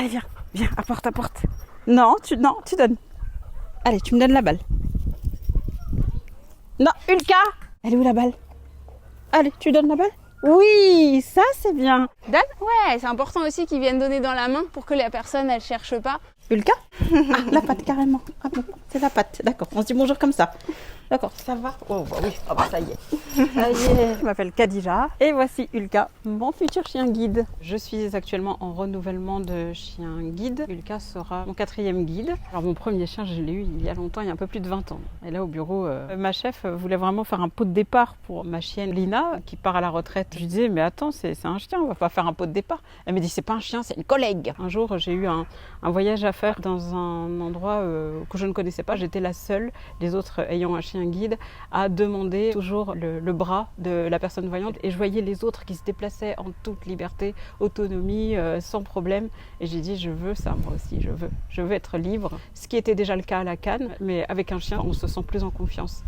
Allez, viens, apporte. Non, tu donnes. Allez, tu me donnes la balle. Non, Ulka! Elle est où la balle? Allez, tu donnes la balle? Oui, ça c'est bien. Donne. Ouais, c'est important aussi qu'ils viennent donner dans la main pour que la personne, elle cherche pas. Ulka? Ah, la patte carrément. Ah bon, c'est la patte, d'accord. On se dit bonjour comme ça. D'accord, ça va? Oh bah oui, oh bah ça y est. Ça y est. Je m'appelle Khadija et voici Ulka, mon futur chien guide. Je suis actuellement en renouvellement de chien guide. Ulka sera mon 4e guide. Alors mon premier chien, je l'ai eu il y a longtemps, il y a un peu plus de 20 ans. Et là au bureau, ma chef voulait vraiment faire un pot de départ pour ma chienne Lina qui part à la retraite. Je lui disais, mais attends, c'est un chien, on va pas faire un pot de départ. Elle me dit, c'est pas un chien, c'est une collègue. Un jour, j'ai eu un voyage à faire dans un endroit que je ne connaissais pas. J'étais la seule, les autres ayant un chien guide, à demander toujours le bras de la personne voyante. Et je voyais les autres qui se déplaçaient en toute liberté, autonomie, sans problème. Et j'ai dit, je veux ça, moi aussi, je veux être libre. Ce qui était déjà le cas à la Cannes, mais avec un chien, on se sent plus en confiance.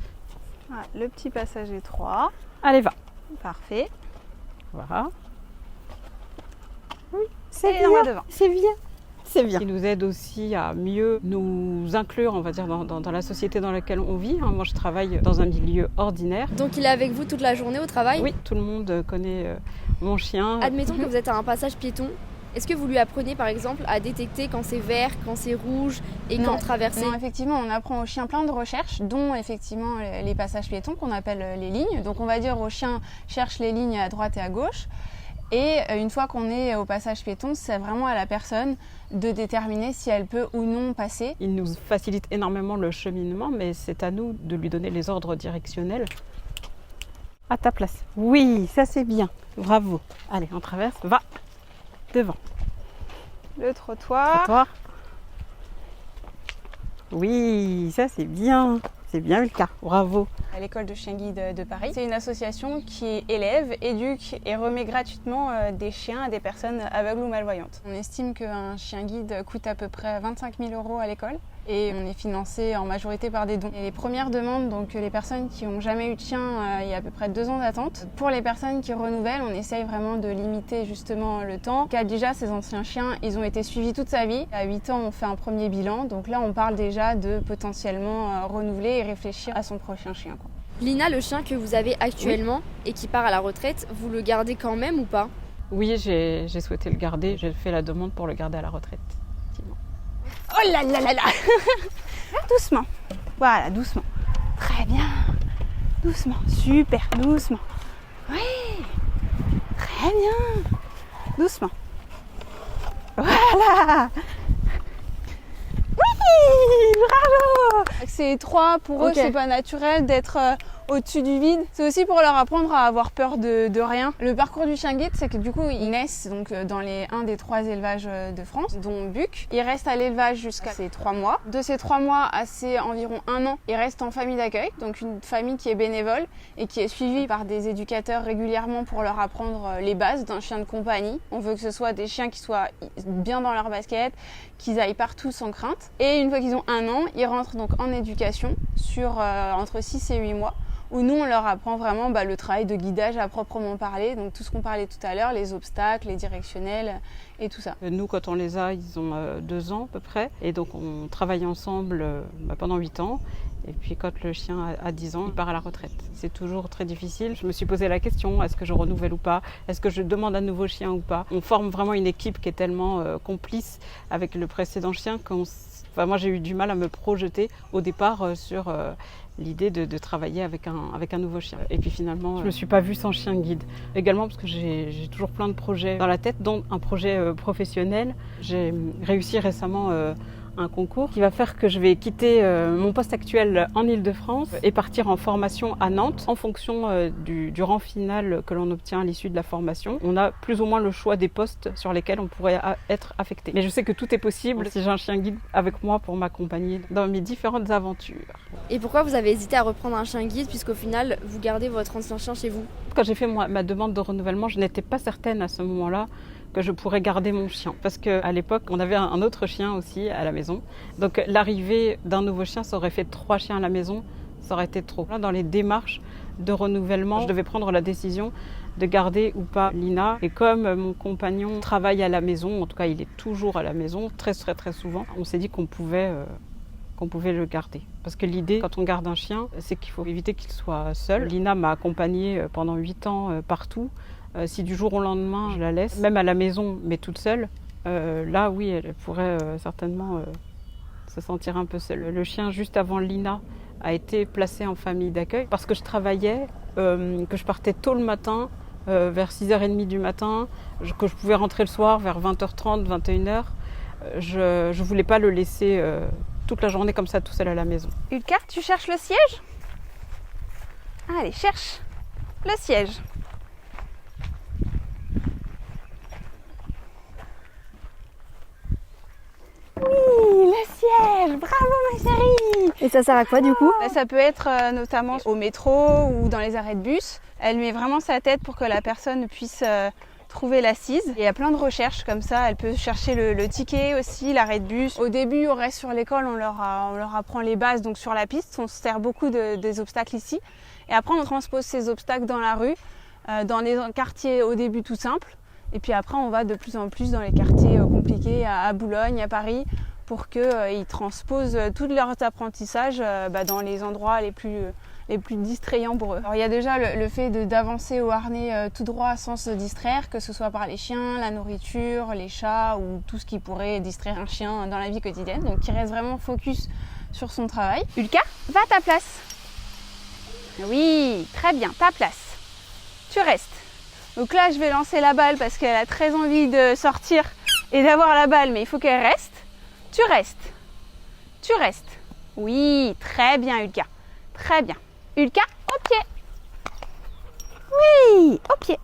Voilà, le petit passage étroit. Allez, va. Parfait. Voilà. Oui, c'est Et bien. on va devant. C'est bien. C'est bien. Qui nous aide aussi à mieux nous inclure, on va dire, dans la société dans laquelle on vit. Moi, je travaille dans un milieu ordinaire. Donc, il est avec vous toute la journée au travail? Oui, tout le monde connaît mon chien. Admettons que vous êtes à un passage piéton. Est-ce que vous lui apprenez, par exemple, à détecter quand c'est vert, quand c'est rouge et quand traverser? Non, effectivement, on apprend au chien plein de recherches, dont effectivement les passages piétons qu'on appelle les lignes. Donc, on va dire au chien, cherche les lignes à droite et à gauche. Et une fois qu'on est au passage piéton, c'est vraiment à la personne de déterminer si elle peut ou non passer. Il nous facilite énormément le cheminement, mais c'est à nous de lui donner les ordres directionnels. À ta place. Oui, ça c'est bien. Bravo. Allez, on traverse. Va devant. Le trottoir. Trottoir. Oui, ça c'est bien. C'est bien le cas, bravo. À l'école de chien guide de Paris, c'est une association qui élève, éduque et remet gratuitement des chiens à des personnes aveugles ou malvoyantes. On estime qu'un chien guide coûte à peu près 25 000 € à l'école et on est financé en majorité par des dons. Et les premières demandes, donc les personnes qui n'ont jamais eu de chien, il y a à peu près 2 ans d'attente. Pour les personnes qui renouvellent, on essaye vraiment de limiter justement le temps. Khadija, ses anciens chiens, ils ont été suivis toute sa vie. À 8 ans, on fait un premier bilan, donc là on parle déjà de potentiellement renouveler et réfléchir à son prochain chien, quoi. Lina, le chien que vous avez actuellement et qui part à la retraite, vous le gardez quand même ou pas? Oui, j'ai souhaité le garder. J'ai fait la demande pour le garder à la retraite. Oh là là là là. Doucement. Voilà, doucement. Très bien. Doucement. Super. Doucement. Oui. Très bien. Doucement. Voilà. Oui, bravo. C'est étroit pour eux, c'est pas naturel d'être au-dessus du vide. C'est aussi pour leur apprendre à avoir peur de rien. Le parcours du chien guide, c'est que du coup, ils naissent donc dans un des 3 élevages de France, dont Buc. Ils restent à l'élevage jusqu'à ses 3 mois. De ces 3 mois à ses environ 1 an, ils restent en famille d'accueil, donc une famille qui est bénévole et qui est suivie par des éducateurs régulièrement pour leur apprendre les bases d'un chien de compagnie. On veut que ce soit des chiens qui soient bien dans leur basket, qu'ils aillent partout sans crainte. Et une fois qu'ils ont 1 an, ils rentrent donc en éducation sur entre 6 et 8 mois, où nous on leur apprend vraiment le travail de guidage à proprement parler, donc tout ce qu'on parlait tout à l'heure, les obstacles, les directionnels et tout ça. Nous, quand on les a, ils ont 2 ans à peu près, et donc on travaille ensemble pendant 8 ans. Et puis quand le chien a 10 ans, il part à la retraite. C'est toujours très difficile. Je me suis posé la question, est-ce que je renouvelle ou pas? Est-ce que je demande un nouveau chien ou pas? On forme vraiment une équipe qui est tellement complice avec le précédent chien moi j'ai eu du mal à me projeter au départ sur l'idée de travailler avec un nouveau chien. Et puis finalement, je ne me suis pas vue sans chien guide. Également parce que j'ai toujours plein de projets dans la tête, dont un projet professionnel. J'ai réussi récemment un concours qui va faire que je vais quitter mon poste actuel en Île-de-France et partir en formation à Nantes. En fonction du rang final que l'on obtient à l'issue de la formation, on a plus ou moins le choix des postes sur lesquels on pourrait être affecté. Mais je sais que tout est possible si j'ai un chien guide avec moi pour m'accompagner dans mes différentes aventures. Et pourquoi vous avez hésité à reprendre un chien guide puisqu'au final, vous gardez votre ancien chien chez vous? Quand j'ai fait ma demande de renouvellement, je n'étais pas certaine à ce moment-là que je pourrais garder mon chien. Parce qu'à l'époque, on avait un autre chien aussi à la maison. Donc l'arrivée d'un nouveau chien, ça aurait fait 3 chiens à la maison, ça aurait été trop. Là, dans les démarches de renouvellement, je devais prendre la décision de garder ou pas Lina. Et comme mon compagnon travaille à la maison, en tout cas il est toujours à la maison, très souvent, on s'est dit qu'on pouvait le garder. Parce que l'idée, quand on garde un chien, c'est qu'il faut éviter qu'il soit seul. Lina m'a accompagnée pendant 8 ans partout. Si du jour au lendemain, je la laisse, même à la maison, mais toute seule, là, oui, elle pourrait certainement se sentir un peu seule. Le chien, juste avant Lina, a été placé en famille d'accueil parce que je travaillais, que je partais tôt le matin, vers 6h30 du matin, que je pouvais rentrer le soir vers 20h30, 21h. Je ne voulais pas le laisser toute la journée comme ça tout seul à la maison. Ulka, tu cherches le siège? Allez, cherche le siège. Oui, le siège. Bravo ma chérie. Et ça sert à quoi du coup? Ça peut être notamment au métro ou dans les arrêts de bus. Elle met vraiment sa tête pour que la personne puisse trouver l'assise. Il y a plein de recherches comme ça. Elle peut chercher le ticket aussi, l'arrêt de bus. Au début, on reste sur l'école, on leur apprend les bases, donc sur la piste. On se sert beaucoup des obstacles ici. Et après, on transpose ces obstacles dans la rue, dans les quartiers au début tout simples. Et puis après, on va de plus en plus dans les quartiers compliqués à Boulogne, à Paris, pour qu'ils transposent tous leurs apprentissages dans les endroits les plus distrayants pour eux. Alors, il y a déjà le fait d'avancer au harnais tout droit sans se distraire, que ce soit par les chiens, la nourriture, les chats ou tout ce qui pourrait distraire un chien dans la vie quotidienne. Donc il reste vraiment focus sur son travail. Ulka, va à ta place. Oui, très bien, ta place. Tu restes. Donc là, je vais lancer la balle parce qu'elle a très envie de sortir et d'avoir la balle, mais il faut qu'elle reste. Tu restes. Tu restes. Oui, très bien Ulka. Très bien. Ulka, au pied. Oui, au pied.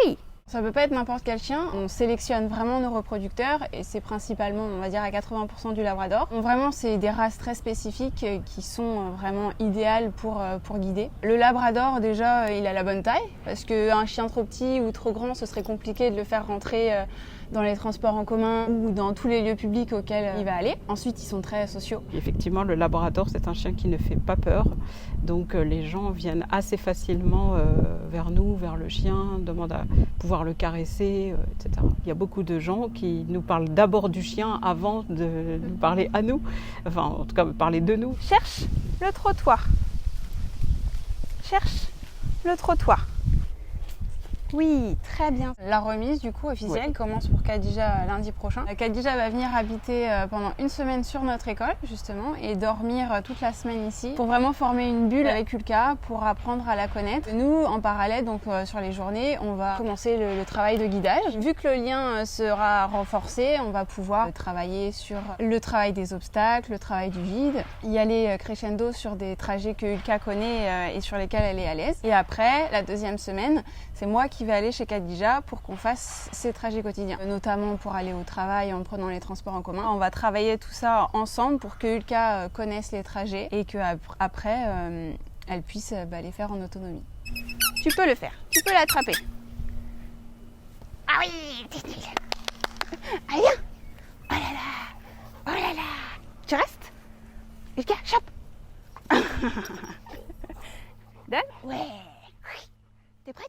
Oui. Ça peut pas être n'importe quel chien. On sélectionne vraiment nos reproducteurs et c'est principalement, on va dire, à 80% du labrador. Donc vraiment, c'est des races très spécifiques qui sont vraiment idéales pour guider. Le labrador, déjà, il a la bonne taille parce qu'un chien trop petit ou trop grand, ce serait compliqué de le faire rentrer dans les transports en commun ou dans tous les lieux publics auxquels il va aller. Ensuite, ils sont très sociaux. Effectivement, le labrador, c'est un chien qui ne fait pas peur. Donc les gens viennent assez facilement vers nous, vers le chien, demandent à pouvoir le caresser, etc. Il y a beaucoup de gens qui nous parlent d'abord du chien avant de nous parler à nous. Enfin, en tout cas, parler de nous. Cherche le trottoir. Cherche le trottoir. Oui, très bien. La remise du coup officielle commence pour Khadija lundi prochain. Khadija va venir habiter pendant une semaine sur notre école justement et dormir toute la semaine ici pour vraiment former une bulle avec Ulka pour apprendre à la connaître. Nous, en parallèle, donc sur les journées, on va commencer le travail de guidage. Vu que le lien sera renforcé, on va pouvoir travailler sur le travail des obstacles, le travail du vide, y aller crescendo sur des trajets que Ulka connaît et sur lesquels elle est à l'aise. Et après, la deuxième semaine, c'est moi qui vais aller chez Khadija pour qu'on fasse ces trajets quotidiens, notamment pour aller au travail en prenant les transports en commun. On va travailler tout ça ensemble pour que Ulka connaisse les trajets et qu'après, elle puisse les faire en autonomie. Tu peux le faire, tu peux l'attraper. Ah oui, allez, viens. Oh là là, oh là là. Tu restes? Ulka, chope. Donne. Ouais. T'es prête?